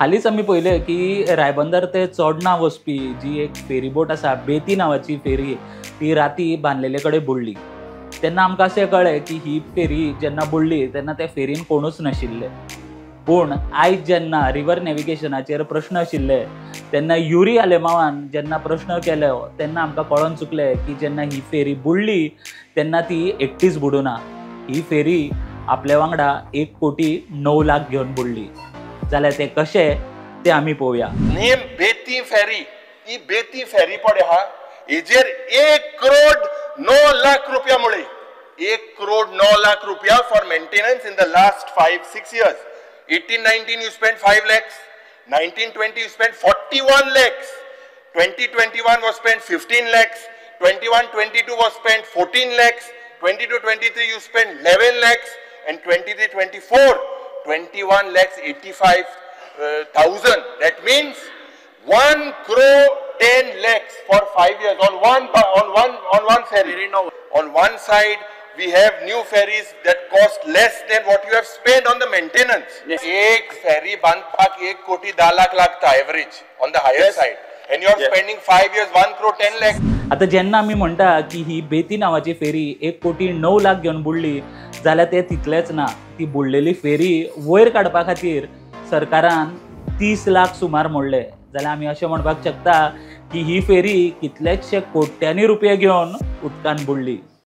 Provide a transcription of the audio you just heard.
हालींच आमी पळयलें की रायबंदर ते चोडणा वचपी जी एक फेरीबोट आसा, बेती नांवाची फेरी, ती राती बांदलेले कडेन बुडली. तेन्ना आमकां अशें कळ्ळें की ही फेरी जेन्ना बुडली तेन्ना त्या फेरीन कोणूच नाशिल्ले. पूण आयज जेन्ना रिव्हर नॅव्हिगेशनाचेर प्रश्न आशिल्ले तेन्ना युरी आलेमावान जेन्ना प्रश्न केलो तेन्ना आमकां कळोन चुकलें की जेन्ना ही फेरी बुडली तेन्ना ती एकटीच बुडूना. ही फेरी आपल्या वांगडा 1,9,00,000 घेवन बुडली. जाल्यार ते कशें ते आमी पळोवया. नेम बेती फेरी. ही बेती फेरी पडे हा हेजेर 1,09,00,000 रुपया मुळे 1,09,00,000 रुपया for maintenance in the last 5-6 years. 18-19 you spent 5 lakhs. 19-20 you spent 41 lakhs. 20-21 was spent 15 lakhs. 21-22 was spent 14 lakhs. 22-23 you spent 11 lakhs. And 23-24 21 lakhs 85,000. That means 1,10 lakhs for 5 years on one ferry. On one side we have new ferries that cost less than what you have spent on the maintenance. Yes. Ek ferry bandpak 1,10,00,000 लागता average on the higher side. And you are spending 5 years 1,10 lakhs. आता जेन्ना आमी म्हणटा की ही बेती नांवाची फेरी 1,09,00,000 घेवन बुडली जाल्यार ते तितलेंच ना. ती बुडलेली फेरी वयर काडपा खातीर सरकारान 30 लाख सुमार मोडले. जाल्यार आमी अशें म्हणपाक शकता की ही फेरी कितलेशे कोट्यांनी रुपये घेवन उदकान बुडली.